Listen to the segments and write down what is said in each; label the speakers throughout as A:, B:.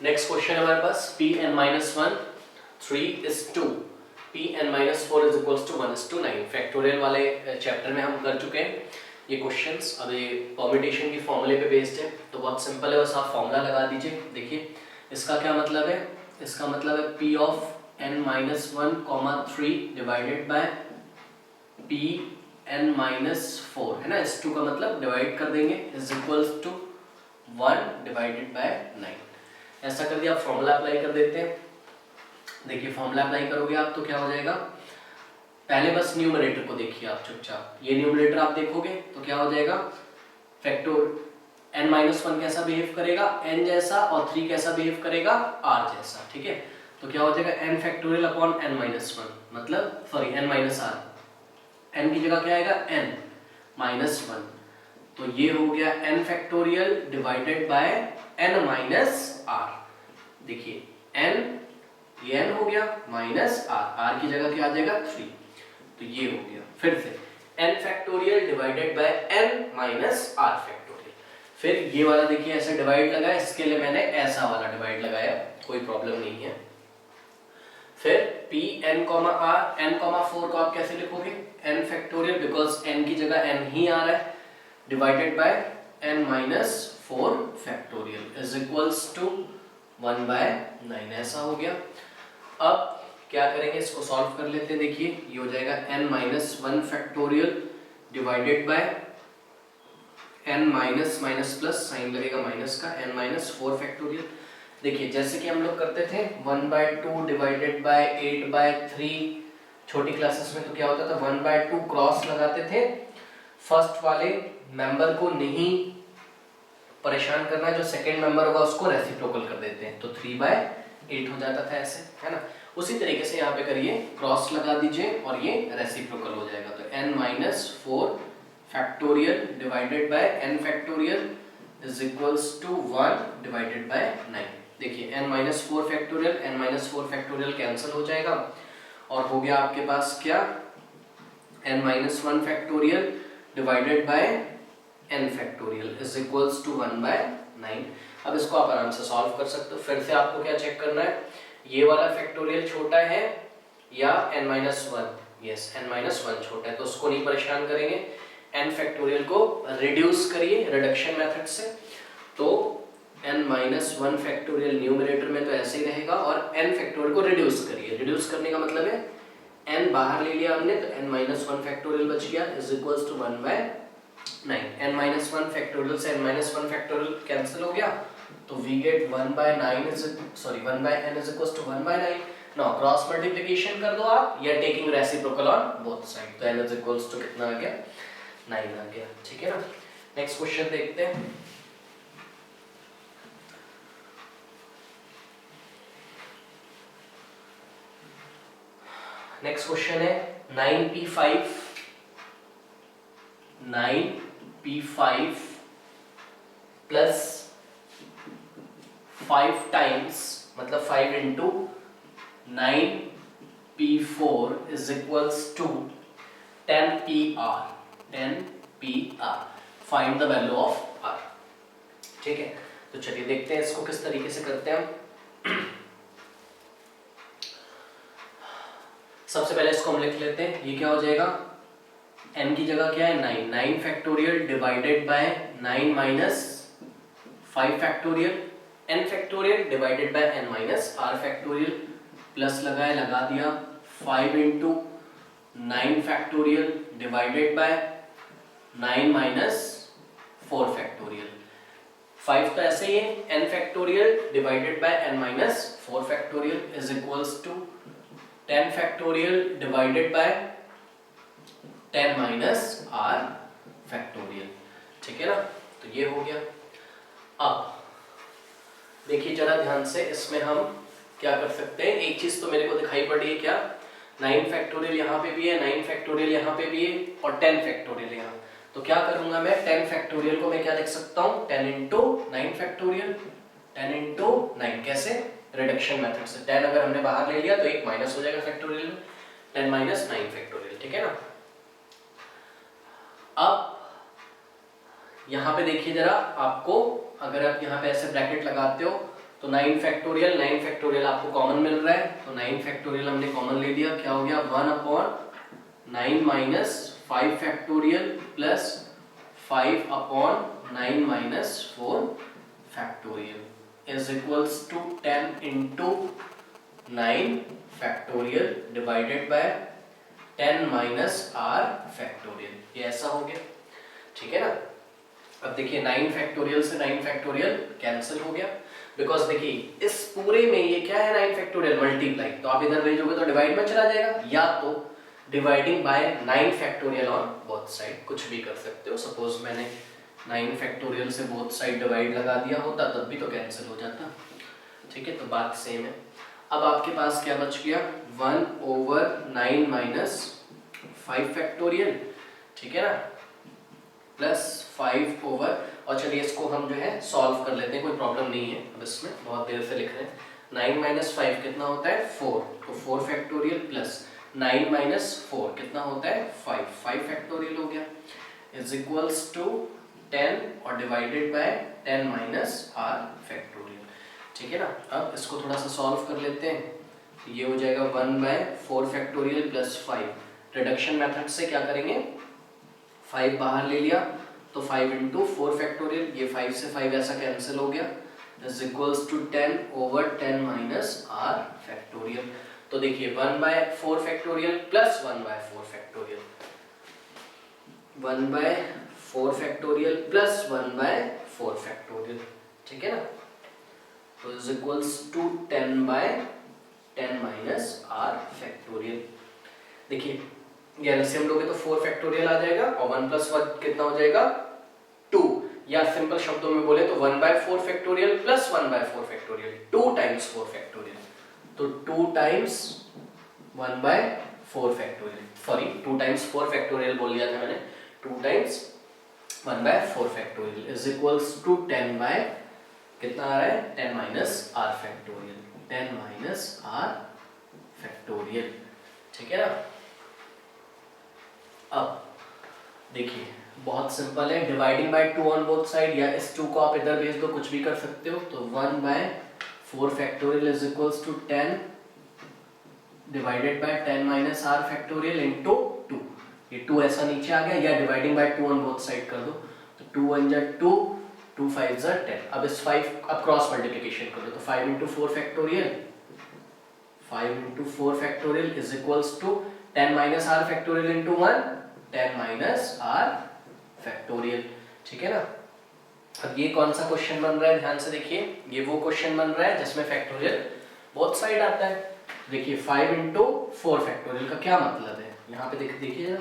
A: Next question है हमारे पास Pn-1 3 is 2 Pn-4 is equals to 1 is to 9। Factorial वाले chapter में हम कर चुके हैं ये क्वेश्चंस। अब ये परम्यूटेशन की फॉर्मूले पे बेस्ड है, तो बहुत सिंपल है, बस आप फॉर्मूला लगा दीजिए। देखिए इसका क्या मतलब है, इसका मतलब है P of n-1, 3 divided by Pn-4 है ना, इस 2 का मतलब डिवाइड कर देंगे is equals to 1 divided by 9। ऐसा कर दिया, आप फॉर्मूला अप्लाई कर देते हैं। देखिए फॉर्मूला अप्लाई करोगे आप तो क्या हो जाएगा, पहले बस न्यूमरेटर को देखिए आप चुपचाप, ये न्यूमरेटर आप देखोगे तो क्या हो जाएगा, फैक्टर n-1 कैसा बिहेव करेगा, n जैसा, और 3 कैसा बिहेव करेगा, r जैसा। ठीक है, तो क्या हो जाएगा n फैक्टोरियल अपॉन n-1, मतलब सॉरी n-r, n की जगह क्या आएगा n-1, तो ये हो गया n factorial divided bye n-r। देखिए n, ये n हो गया माइनस r की जगह क्या आ जाएगा 3, तो ये हो गया। फिर से n factorial divided by n minus r factorial. फिर ये वाला देखिए ऐसे डिवाइड लगा है, इसके लिए मैंने ऐसा वाला डिवाइड लगाया, कोई प्रॉब्लम नहीं है। फिर Pn, r, n,4 को आप कैसे लिखोगे, n फैक्टोरियल, बिकॉज n की जगह n ही आ रहा है, divided by n minus 4 factorial is equals to 1 by 9। ऐसा हो गया। अब क्या करेंगे, इसको सॉल्व कर लेते हैं। देखिए ये हो जाएगा n-1 factorial divided by n minus minus plus, sign लगेगा माइनस का, n-4 फैक्टोरियल। देखिए जैसे कि हम लोग करते थे 1/2 डिवाइडेड बाय 8/3 छोटी क्लासेस में, तो क्या होता था 1/2 क्रॉस लगाते थे। फर्स्ट वाले मेंबर को नहीं परेशान करना, जो सेकंड मेंबर होगा उसको रेसिप्रोकल कर देते हैं, तो 3/8 हो जाता था ऐसे, है ना। उसी तरीके से यहाँ पे करिए, क्रॉस लगा दीजिए और ये रेसिप्रोकल हो जाएगा, तो n-4 factorial divided by n factorial is equals to 1 divided by 9। देखिए n-4 factorial n-4 factorial cancel हो जाएगा और हो गया आपके पास क्या, n-1 factorial divided by n factorial is equals to 1 by 9। अब इसको आप आराम से सॉल्व कर सकते हो। फिर से आपको क्या चेक करना है, ये वाला फैक्टोरियल छोटा है या n-1, यस n-1 छोटा है, तो उसको नहीं परेशान करेंगे। n फैक्टोरियल को रिड्यूस करिए रिडक्शन मेथड से, तो n-1 फैक्टोरियल न्यूमरेटर में तो ऐसे ही रहेगा, और n फैक्टोरियल को रिड्यूस करिए। रिड्यूस करने का मतलब है n बाहर ले लिया हमने, तो n-1 फैक्टोरियल बच गया is equals to 1 by 9। n-1 factorial से n-1 फैक्टोरियल कैंसिल हो गया, तो we get 1 by 9 is sorry 1 by n is equals to 1 by 9। now cross multiplication कर दो आप, या taking reciprocal on both side, तो n is equals to कितना आ गया, 9 आ गया। ठीक है ना, नेक्स्ट क्वेश्चन देखते हैं। नेक्स्ट क्वेश्चन है 9p5 प्लस 5 टाइम्स, मतलब 5 into 9p4 is equals to 10pr। Find the value of r। ठीक है, तो चलिए देखते हैं इसको किस तरीके से करते हैं हम। सबसे पहले इसको हम लिख लेते हैं, ये क्या हो जाएगा, n की जगह क्या है 9, 9 factorial divided by 9 minus 5 factorial, n factorial divided by n minus r factorial, plus लगाए लगा दिया 5 into 9 factorial divided by 9 minus 4 factorial. 5 तो ऐसे ही है, n factorial divided by n minus 4 factorial is equals to 10 factorial divided by 10 minus r factorial. ठीक है ना, तो ये हो गया। अब देखिए जरा ध्यान से, इसमें हम क्या कर सकते हैं, एक चीज तो मेरे को दिखाई पड़ रही है, क्या 9 फैक्टोरियल यहाँ पे भी है, 9 फैक्टोरियल यहाँ पे भी है, और 10 फैक्टोरियल यहाँ। तो क्या करूंगा मैं, 10 फैक्टोरियल को मैं क्या लिख सकता हूँ, 10 इंटू 9 फैक्टोरियल, 10 इंटू 9 कैसे, रिडक्शन मेथड से। 10 अगर हमने बाहर ले लिया तो एक माइनस हो जाएगा फैक्टोरियल में, 10 माइनस 9 फैक्टोरियल। ठीक है ना। अब यहाँ पे देखिए जरा, आपको अगर आप यहाँ पे ऐसे ब्रैकेट लगाते हो तो 9 फैक्टोरियल आपको कॉमन मिल रहा है, तो 9 फैक्टोरियल हमने कॉमन ले लिया, क्या हो गया 1/9 minus 5 factorial plus 5/9 minus 4 factorial is equals to 10 into 9 factorial divided by 10 minus r factorial. ये ऐसा हो गया, ठीक है ना। अब देखिए 9 फैक्टोरियल से 9 फैक्टोरियल कैंसिल हो गया, बिकॉज देखिए इस पूरे में ये क्या है 9 फैक्टोरियल मल्टीप्लाई, तो आप इधर भेजोगे तो डिवाइड में चला जाएगा, या तो dividing by 9 factorial on both side, कुछ भी कर सकते हो। सपोज मैंने 9 फैक्टोरियल से बोथ साइड डिवाइड लगा दिया होता तब भी तो कैंसिल हो जाता, ठीक है। तो बात सेम है। अब आपके पास क्या बच गया 1/9 माइनस 5 फैक्टोरियल, ठीक है ना, प्लस 5 ओवर, और चलिए इसको हम जो है सॉल्व कर लेते हैं, कोई प्रॉब्लम नहीं है अब इसमें, बहुत देर से लिख रहे हैं। 9 माइनस 5 कितना होता है 4, तो 4 फैक्टोरियल प्लस 9 माइनस 4 कितना होता है 5 फैक्टोरियल हो गया, इज इक्वल्स टू 10 और divided by 10 minus r factorial, ठीक है ना। अब इसको थोड़ा सा सॉल्व कर लेते हैं, तो ये हो जाएगा 1/4 फैक्टोरियल प्लस 5, रिडक्शन मेथड से क्या करेंगे 5 बाहर ले लिया, तो 5 इंटू 4 फैक्टोरियल, ये 5 से 5 ऐसा कैंसिल हो गया, is equals to 10/10 minus r factorial. तो देखिए 1/4 factorial plus 1/4 factorial, 1/4 factorial plus 1/4 factorial, ठीक है ना, तो is equals to 10/10 minus r factorial. देखिए ये एलसीएम लोगे तो 4 फैक्टोरियल आ जाएगा, और 1 + 1 कितना हो जाएगा 2, या सिंपल शब्दों में बोले तो 1/4 factorial plus 1/4 factorial, 2 times 4 factorial, तो 2 times 1/4 factorial, sorry 2 times 4 factorial बोल दिया था मैंने, 2 times 1/4 factorial is equals to 10 by कितना आ रहा है 10 minus r factorial, 10 minus r factorial, ठीक है ना। अब देखिए बहुत सिंपल है, dividing by 2 on both side, या इस 2 को आप इधर भेज दो, कुछ भी कर सकते हो, तो 1/4 factorial is equals to 10 divided by 10 minus r factorial into 2, ये 2 ऐसा नीचे आ गया, या dividing by 2 on both side कर दो, तो 2 1 जा 2, 2 5 जा 10। अब इस 5 अब क्रॉस मल्टीप्लिकेशन कर दो, तो 5 into 4 factorial, 5 into 4 factorial is equals to 10 minus r factorial into 1, 10 minus r factorial, ठीक है ना। अब ये कौन सा क्वेश्चन बन रहा है ध्यान से देखिए, ये वो क्वेश्चन बन रहा है जिसमें फैक्टोरियल बोथ साइड आता है। देखिए 5 इंटू 4 फैक्टोरियल का क्या मतलब है, यहाँ पे देखिए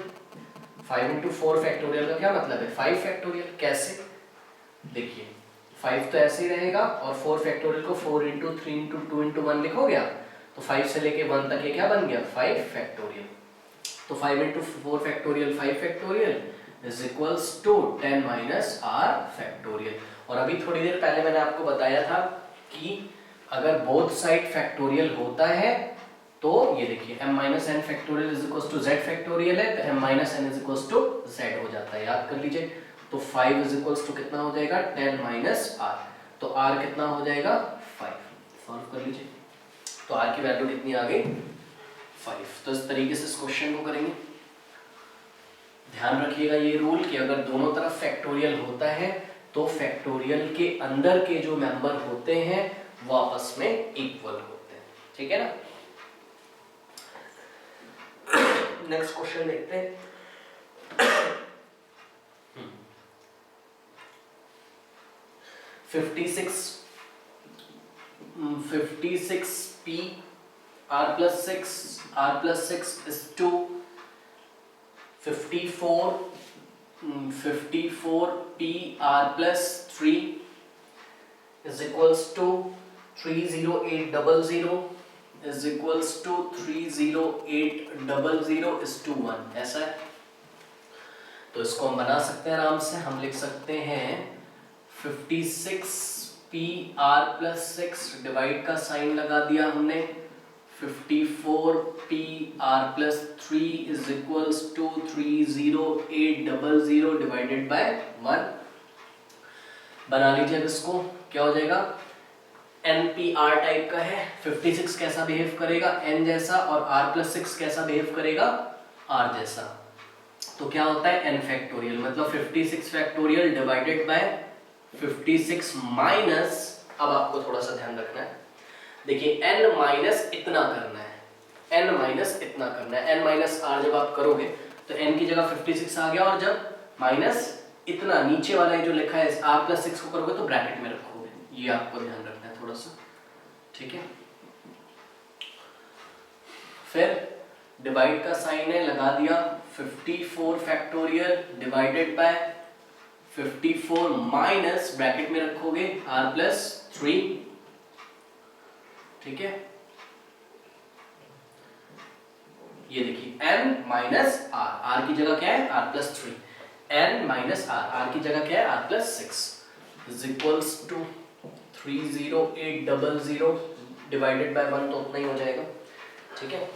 A: 5 इंटू 4 फैक्टोरियल का क्या मतलब है 5 फैक्टोरियल, कैसे देखिए 5 तो ऐसे ही रहेगा, और 4 फैक्टोरियल को 4 इंटू 3 इंटू 2 इंटू 1 लिखोगे आप, तो 5 से लेके 1 तक ये क्या बन गया 5 फैक्टोरियल, तो 5 into 4 factorial 5 factorial is equals to 10 minus r factorial. और अभी थोड़ी देर पहले मैंने आपको बताया था कि अगर बोथ साइड फैक्टोरियल होता है तो ये देखिए m minus n factorial is equals to z factorial है, तो m minus n is equals to z हो जाता है, याद कर लीजिए। तो 5 इज इक्वल्स टू कितना हो जाएगा 10 माइनस r, तो r कितना हो जाएगा 5, सॉल्व कर लीजिए, तो r की वैल्यू कितनी आ गई 5। तो इस तरीके से इस क्वेश्चन को करेंगे। ध्यान रखिएगा ये रूल कि अगर दोनों तरफ फैक्टोरियल होता है तो फैक्टोरियल के अंदर के जो मेंबर होते हैं वो आपस में इक्वल होते हैं, ठीक है ना। नेक्स्ट क्वेश्चन देखते हैं। 56p r plus 6 is 2, 54p r plus 3 is equals to 30800 is equals to 30800 is to 1, ऐसा है। तो इसको हम बना सकते हैं आराम से, हम लिख सकते हैं 56p r plus 6 डिवाइड का साइन लगा दिया हमने, 54p r plus 3 is equals to 30800 divided by 1। बना लीजिए अब इसको, क्या हो जाएगा NPR टाइप का है। 56 कैसा बिहेव करेगा, n जैसा, और r+6 कैसा बिहेव करेगा, r जैसा। तो क्या होता है n फैक्टोरियल, मतलब 56 फैक्टोरियल डिवाइडेड बाय 56 माइनस, अब आपको थोड़ा सा ध्यान रखना है, देखिए n माइनस इतना करना है, n माइनस इतना करना है, n माइनस r जब आप करोगे तो n की जगह 56 आ गया, और जब माइनस इतना नीचे वाला जो लिखा है r+6 को करोगे तो ब्रैकेट में रखोगे, ये आपको ध्यान रखना है थोड़ा सा, ठीक है। फिर डिवाइड का साइन है, लगा दिया, 54 factorial divided by 54 minus, bracket में रखोगे r+3, ठीक है। ये देखिए n माइनस r की जगह क्या है r+3, n माइनस r की जगह क्या है r+6 is equals to 30800 divided by 1, तो उतना ही हो जाएगा, ठीक है।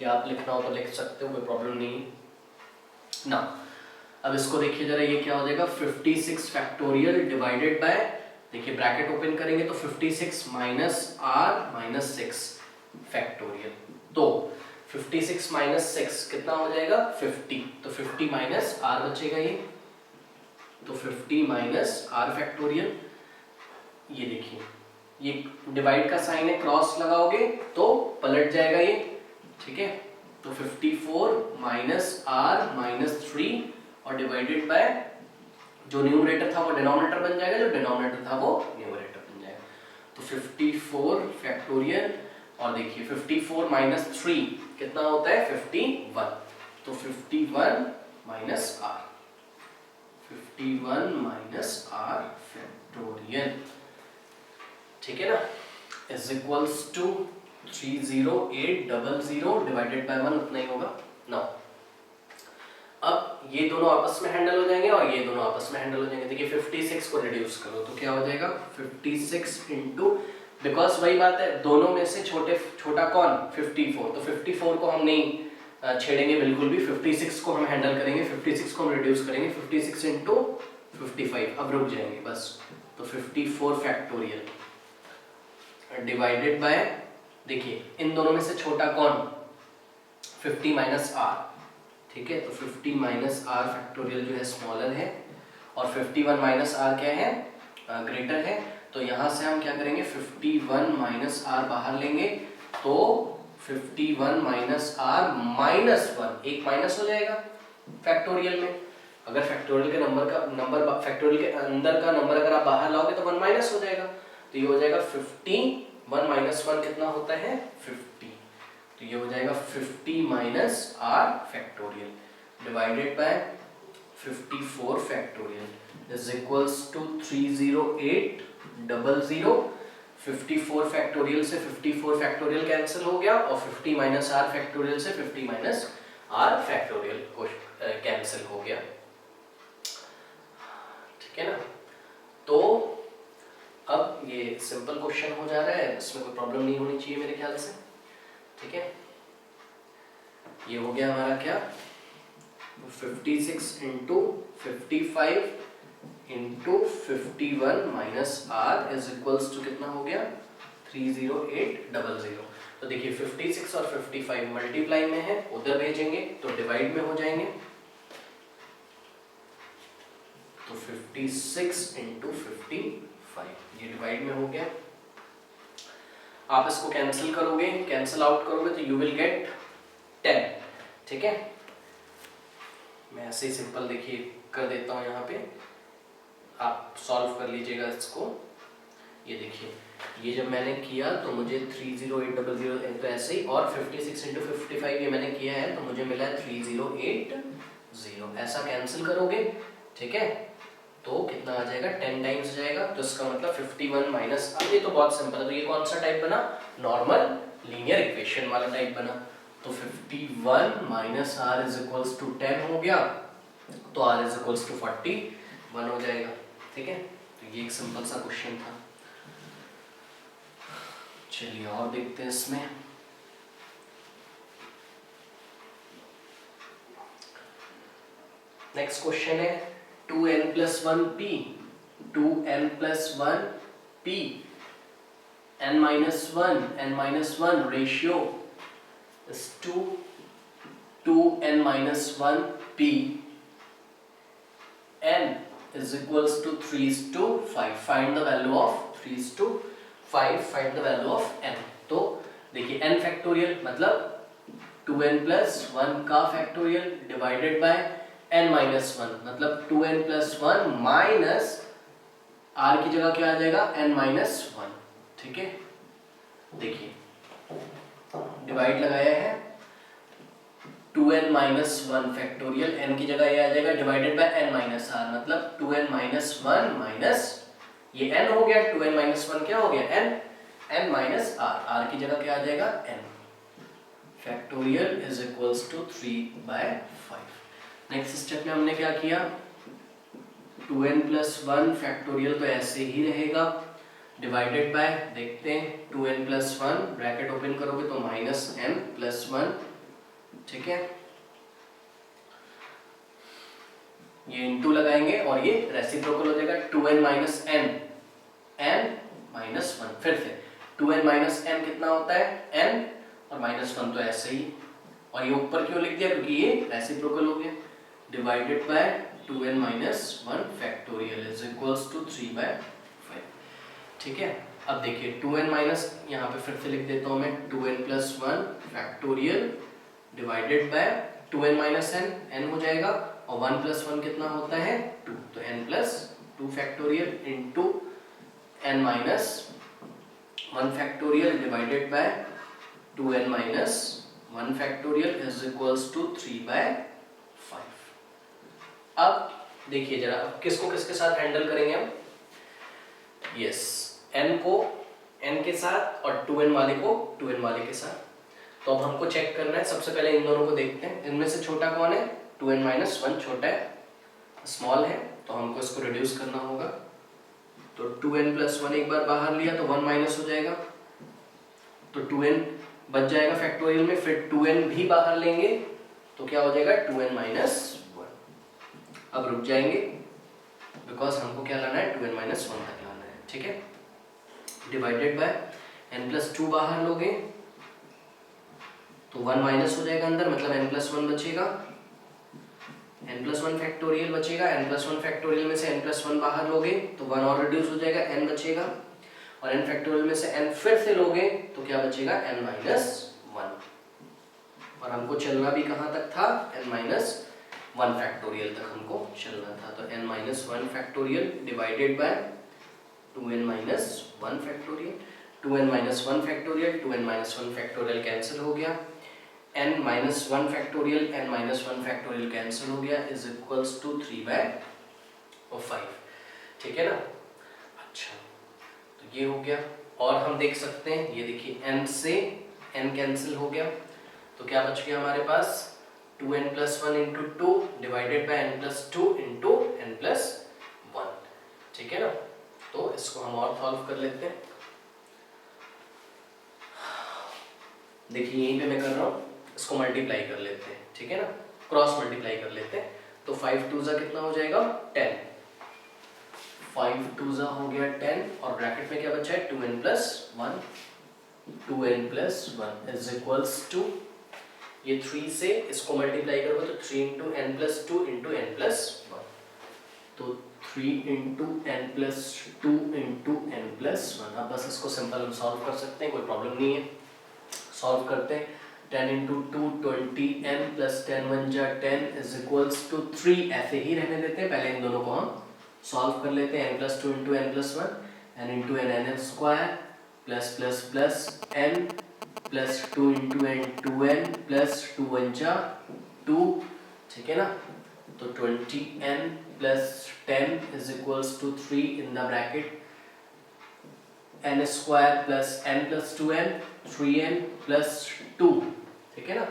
A: या आप लिखना हो तो लिख सकते हो, कोई प्रॉब्लम नहीं ना। अब इसको देखिए जरा, ये क्या हो जाएगा 56 फैक्टोरियल डिवाइडेड बाय, देखिए ब्रैकेट ओपन करेंगे तो 56 माइनस r माइनस 6 फैक्टोरियल, तो 56 माइनस 6 कितना हो जाएगा 50, तो 50 माइनस r बचेगा ये, तो 50 माइनस r फैक्टोरियल, ये देखिए ये डिवाइड का साइन है, क्रॉस लगाओगे तो पलट जाएगा ये, ठीक है। तो 54 माइनस r माइनस 3 और डिवाइडेड बाय, जो न्यूमरेटर था वो डिनोमिनेटर बन जाएगा, जो डिनोमिनेटर था वो न्यूमरेटर बन जाएगा, तो 54 फैक्टोरियल, और देखिए 54 माइनस 3 कितना होता है 51, तो 51 minus r, 51 minus r factorial, ठीक है ना, is equals to 30800 divided by 1, उतना ही होगा। नाउ अब ये दोनों आपस में हैंडल हो जाएंगे और ये दोनों आपस में हैंडल हो जाएंगे। देखिए 56 को रिड्यूस करो तो क्या हो जाएगा 56 इंटू, बिकॉज वही बात है, दोनों में से छोटा कौन 54, तो 54 को हम नहीं छेड़ेंगे बिल्कुल भी, 56 को हम हैंडल करेंगे, 56 को हम रिड्यूस करेंगे, 56 इंटू 55, अब रुक जाएंगे बस, तो 54 फैक्टोरियल डिवाइडेड बाय, देखिए इन दोनों में से छोटा कौन 50 माइनस r, ठीक है, तो 50 माइनस r फैक्टोरियल जो है स्मॉलर है, और 51 माइनस r क्या है ग्रेटर है, तो यहाँ से हम क्या करेंगे 51 माइनस r बाहर लेंगे, तो 51 माइनस r माइनस 1, एक माइनस हो जाएगा फैक्टोरियल में, अगर फैक्टोरियल के नंबर फैक्टोरियल के अंदर का नंबर अगर आप बाहर लाओगे तो 1 माइनस हो जाएगा, तो ये हो जाएगा 51 माइनस 1 कितना होता है 50, तो ये हो जाएगा 50 minus r factorial divided by 54 factorial is equals to 30800, 54 factorial से 54 फैक्टोरियल कैंसिल हो गया, और 50 माइनस r फैक्टोरियल से 50 माइनस r फैक्टोरियल को कैंसिल हो गया, ठीक है ना। तो अब ये सिंपल क्वेश्चन हो जा रहा है, इसमें कोई प्रॉब्लम नहीं होनी चाहिए मेरे ख्याल से, ठीक है। ये हो गया हमारा क्या 56 into 55 into 51 minus r is equals to कितना हो गया 30800। तो देखिए 56 और 55 मल्टीप्लाई में है, उधर भेजेंगे तो डिवाइड में हो जाएंगे, तो 56 इंटू 55 ये डिवाइड में हो गया, आप इसको कैंसिल करोगे, कैंसिल आउट करोगे तो यू विल गेट 10, ठीक है। मैं ऐसे ही सिंपल देखिए कर देता हूँ, यहाँ पे आप सॉल्व कर लीजिएगा इसको। ये देखिए ये जब मैंने किया तो मुझे 30800 तो ऐसे ही, और 56 इंटू 55 ये मैंने किया है तो मुझे मिला है 3080, ऐसा कैंसिल करोगे, ठीक है, तो कितना आ जाएगा 10 टाइम्स जाएगा, तो इसका मतलब 51 माइनस, अब ये तो बहुत सिंपल है, तो ये कौन सा टाइप बना नॉर्मल लीनियर इक्वेशन वाला टाइप बना, तो 51 minus r is equals to 10 हो गया, तो r इज इक्वल्स टू 41 हो जाएगा, ठीक है। तो ये एक सिंपल सा क्वेश्चन था। चलिए और देखते हैं इसमें, नेक्स्ट क्वेश्चन है 2n plus 1p, 2n plus 1p n-1 ratio is 2 n minus 1 p, n is equals to 3:5. Find the value of 3:5. Find the value of n. तो देखिए n फैक्टोरियल मतलब 2n plus 1 का factorial divided by n minus 1 मतलब 2n plus 1 minus r की जगह क्या आ जाएगा n minus 1. ठीक है, देखिए डिवाइड लगाया है 2n minus 1 फैक्टोरियल, n की जगह ये आ जाएगा divided by n minus r मतलब 2n minus 1 माइनस ये n हो गया, 2n minus 1 क्या हो गया n minus r की जगह क्या आ जाएगा n factorial is equals to 3/5. Next step में हमने क्या किया, 2n plus 1 फैक्टोरियल तो ऐसे ही रहेगा डिवाइडेड बाय, देखते हैं 2n plus 1 ब्रैकेट ओपन करोगे तो माइनस n plus 1. ठीक है, ये इनटू लगाएंगे और ये रेसिप्रोकल हो जाएगा 2n minus n minus 1. फिर से 2n minus n कितना होता है n और माइनस 1 तो ऐसे ही, और ये ऊपर क्यों लिख दिया क्योंकि ये रेसिप्रोकल हो गया divided by 2n minus 1 factorial is equals to 3/5. ठीक है, अब देखिए 2n माइनस यहाँ पे फिर से लिख देता हूँ मैं 2n plus 1 factorial divided by 2n minus n हो जाएगा और 1 plus 1 कितना होता है 2, तो n plus 2 factorial into n minus 1 factorial divided by 2n minus 1 factorial is equals to 3/5. अब देखिए जरा किसको किसके साथ हैंडल करेंगे हम, यस n को n के साथ और 2n वाले को 2n वाले के साथ. तो अब हमको चेक करना है, सबसे पहले इन दोनों को देखते हैं, इनमें से छोटा कौन है 2n minus 1 छोटा है, स्मॉल है, तो हमको इसको रिड्यूस करना होगा. तो 2n plus 1 एक बार बाहर लिया तो 1 माइनस हो जाएगा, तो 2n बच जाएगा फैक्टोरियल में, फिर 2n भी बाहर लेंगे तो क्या हो जाएगा 2n minus 1. अब रुक जाएंगे बिकॉज हमको क्या लाना है 2n minus 1 तक लाना है. ठीक है, डिवाइडेड बाय n plus 2 बाहर लोगे तो 1 माइनस हो जाएगा अंदर मतलब n plus 1 बचेगा, n plus 1 फैक्टोरियल बचेगा, n plus 1 फैक्टोरियल में से n plus 1 बाहर लोगे तो 1 और रिड्यूस हो जाएगा, n बचेगा, और n फैक्टोरियल में से n फिर से लोगे तो क्या बचेगा n minus 1. और हमको चलना भी कहाँ तक था n minus 1 फैक्टोरियल तक हमको चलना था, तो n minus 1 factorial divided by 2n minus 1 factorial, 2n minus 1 factorial 2n minus 1 factorial cancel हो गया, n minus 1 factorial n minus 1 factorial cancel हो गया इज इक्वल्स टू 3/5. ठीक है ना, अच्छा तो ये हो गया. और हम देख सकते हैं ये देखिए n से n कैंसिल हो गया तो क्या बच गया हमारे पास 2n plus 1 into 2 divided by n plus 2 into n plus 1. ठीक है ना, तो इसको हम और सॉल्व कर लेते हैं. देखिए यहीं पे मैं कर रहा हूँ, इसको मल्टीप्लाई कर लेते हैं. ठीक है ना, क्रॉस मल्टीप्लाई कर लेते हैं तो 5 2 कितना हो जाएगा 10, 5 2 हो गया 10 और ब्रैकेट में क्या बचा है 2n plus 1, 2n plus 1 is equals to ये 3 से इसको मल्टीप्लाई करोगे तो 3 into n plus 2 into n plus 1, तो 3 into n plus 2 into n plus 1. अब बस इसको सिंपल हम सॉल्व कर सकते हैं, कोई प्रॉब्लम नहीं है. सॉल्व करते हैं 10 into 2 20n plus 10 1 जा 10 is equals to 3. ऐसे ही रहने देते हैं, पहले इन दोनों को हम सॉल्व कर लेते हैं. n plus 2 into n plus 1 n into n square plus plus plus n plus 2 into n 2n plus 2 1 जा 2. ठीक है ना, तो 20n plus 10 is equals to 3 in the bracket n square plus n plus 2n 3n plus 2. ठीक है ना,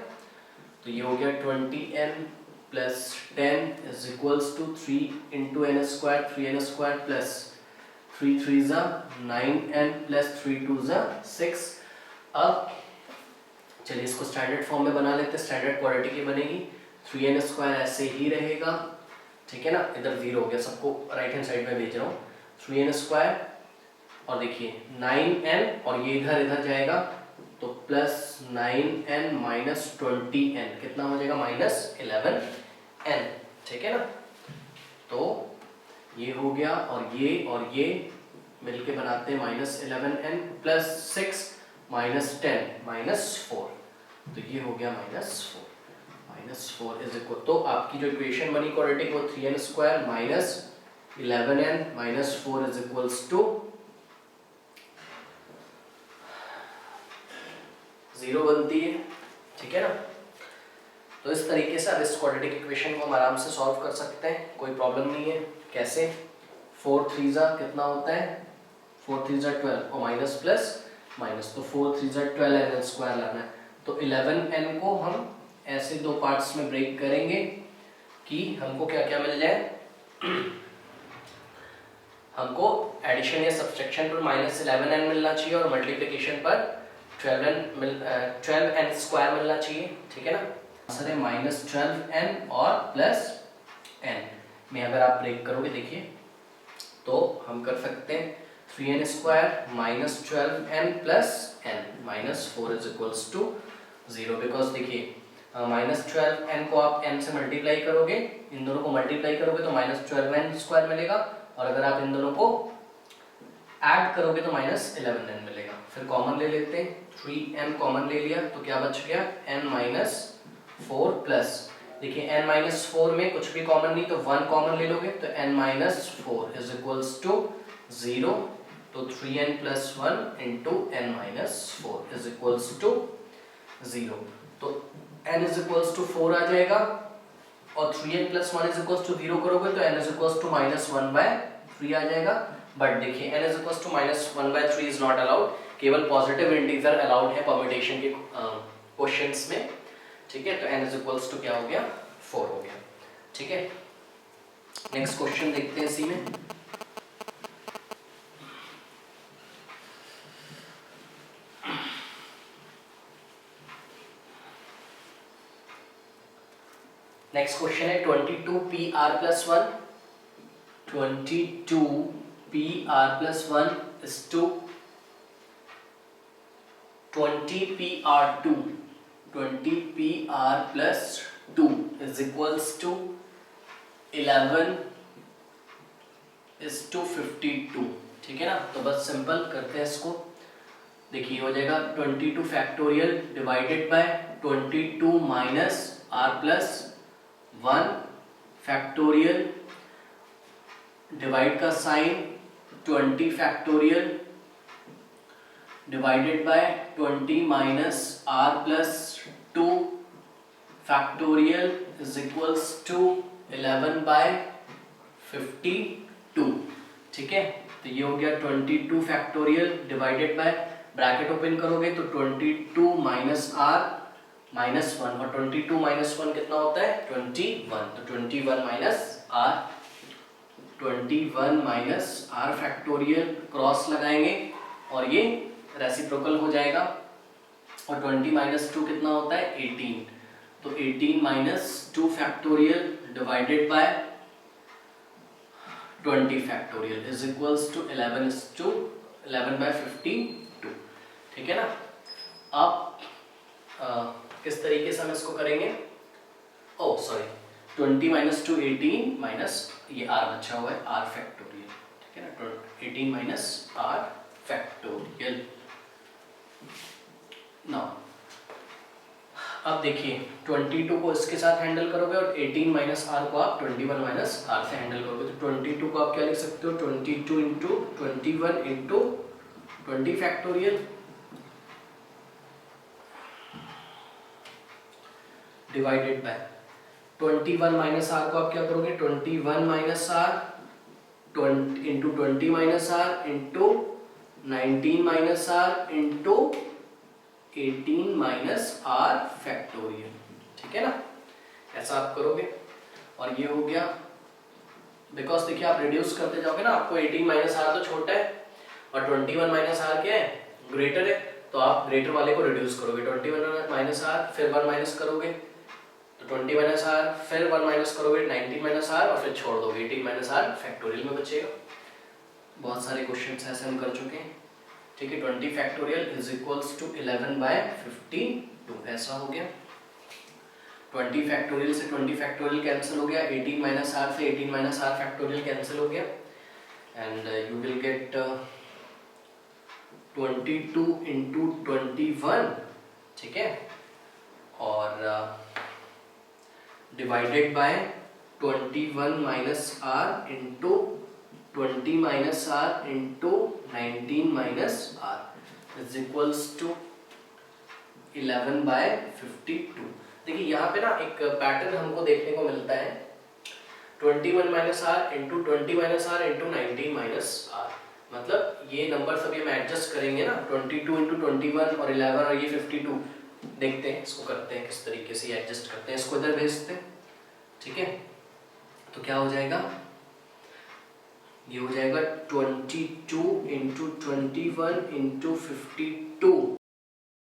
A: तो ये हो गया 20n plus 10 is equals to 3 into n square 3n square plus 3 3 जा 9n plus 3 2 जा 6. अब चलिए इसको स्टैंडर्ड फॉर्म में बना लेते हैं, स्टैंडर्ड क्वाड्रेटिक की बनेगी. 3n स्क्वायर ऐसे ही रहेगा. ठीक है ना, इधर 0 हो गया, सबको राइट हैंड साइड में भेज रहा हूँ. 3n स्क्वायर और देखिए 9n और ये इधर इधर जाएगा तो प्लस 9n माइनस 20n कितना हो जाएगा माइनस 11n, ठीक है ना। तो ये हो गया और ये मिलके बनाते हैं minus 11n plus 6 minus 10 minus 4, तो ये हो गया माइनस 4 इज इक्वल, तो आपकी जो इक्वेशन बनी क्वाड्रेटिक वो 3n square minus 11n minus 4 is equals to 0 बनती है, ठीक है ना। तो इस तरीके से अब इस क्वाड्रेटिक इक्वेशन को हम आराम से सॉल्व कर सकते हैं, कोई प्रॉब्लम नहीं है। कैसे? 4 3 कितना होता है, 4 3 12 और माइनस प्लस माइनस, तो 4 3 12 n स्क्वायर लाना है। तो 11n को हम ऐसे दो पार्ट्स में ब्रेक करेंगे कि हमको क्या क्या मिल जाए हमको एडिशन या सब्सट्रैक्शन पर माइनस 11n मिलना चाहिए और मल्टीप्लिकेशन पर 12n स्क्वायर मिलना चाहिए, ठीक है ना। आंसर है माइनस 12n और प्लस n में अगर आप ब्रेक करोगे देखिए तो हम कर सकते हैं 3n square minus 12n plus n minus 4 is equals to 0, because देखिए माइनस 12n को आप n से मल्टीप्लाई करोगे, इन दोनों को मल्टीप्लाई करोगे तो माइनस 12n स्क्वायर मिलेगा, और अगर आप इन दोनों को ऐड करोगे तो माइनस 11n मिलेगा। फिर कॉमन ले लेते हैं, 3n कॉमन ले लिया तो क्या बच गया n माइनस 4 प्लस, देखिए n माइनस 4 में कुछ भी कॉमन नहीं तो 1 कॉमन ले लोगे तो n minus 4 is equals to 0, तो 3n plus 1 into n minus 4 is equals to 0, तो n इज इक्वल्स टू 4 आ जाएगा और 3n plus 1 is equals to 0 करोगे तो n is equals to minus 1/3 आ जाएगा। बट देखिए n is equals to minus 1/3 is not allowed, केवल पॉजिटिव इंटीजर अलाउड है परम्यूटेशन के क्वेश्चंस में, ठीक है। तो n इज इक्वल्स टू क्या हो गया 4 हो गया, ठीक है। नेक्स्ट क्वेश्चन देखते हैं इसी में। नेक्स्ट क्वेश्चन है 22pr plus 1, 22pr plus 1 is to 20pr2, 20pr plus 2 is equals to 11 is to 52, ठीक है ना। तो बस सिंपल करते हैं इसको, देखिए हो जाएगा 22 factorial divided by 22 minus r plus 1 factorial, divide का sign 20 factorial divided by 20 minus r plus 2 factorial is equals to 11 by 52, ठीक है। तो ये हो गया 22 factorial divided by, bracket open करोगे तो 22 माइनस r माइनस 1, और 22 माइनस 1 कितना होता है 21, तो 21 minus r, 21 minus r factorial, cross लगाएंगे और ये रेसिप्रोकल हो जाएगा, और 20 माइनस 2 कितना होता है 18, तो 18 minus 2 factorial divided by 20 factorial is equals to 11 by 52, ठीक है ना। अब किस तरीके से हम इसको करेंगे, ओ सॉरी 20 माइनस 2 18 माइनस ये r बचा हुआ है r फैक्टोरियल, ठीक है ना, 18 माइनस r फैक्टोरियल। नाउ अब देखिए 22 को इसके साथ हैंडल करोगे और 18 माइनस r को आप 21 माइनस r से हैंडल करोगे, तो 22 को आप क्या लिख सकते हो 22 into 21 into 20 factorial divided by 21 minus r को आप क्या करोगे 21 minus r into 20 minus r into 19 minus r into 18 minus r factorial, ठीक है ना। ऐसा आप करोगे और ये हो गया, बिकॉज देखिए आप रिड्यूस करते जाओगे ना, आपको 18 माइनस r तो छोटा है और 21 माइनस r क्या है ग्रेटर है, तो आप ग्रेटर वाले को रिड्यूस करोगे, 21 माइनस r फिर 1 माइनस करोगे तो 20 माइनस r फिर 1 माइनस करोगे 19 माइनस r और फिर छोड़ दोगे 18 माइनस r फैक्टोरियल में बचेगा। बहुत सारे क्वेश्चन ऐसे हम कर चुके हैं, ठीक है। 20 फैक्टोरियल इज इक्वल्स टू 11/52, ऐसा हो गया। 20 फैक्टोरियल से 20 फैक्टोरियल कैंसिल हो गया, 18 माइनस आर से 18 माइनस आर फैक्टोरियल कैंसिल हो गया, and you will get 22 into 21, ठीक है, और divided by 21 minus R into 20 minus R into 19 minus R is equals to 11/52। देखिए यहाँ पे ना एक पैटर्न हमको देखने को मिलता है, 21 minus R into 20 minus R into 19 minus R, मतलब ये नंबर सभी हम एडजस्ट करेंगे ना, 22 इंटू 21 और 11 और ये 52, देखते हैं इसको करते हैं किस तरीके से एडजस्ट करते हैं, इसको इधर भेजते हैं, ठीक है। तो क्या हो जाएगा, ये हो जाएगा 22 इंटू 21 इंटू 52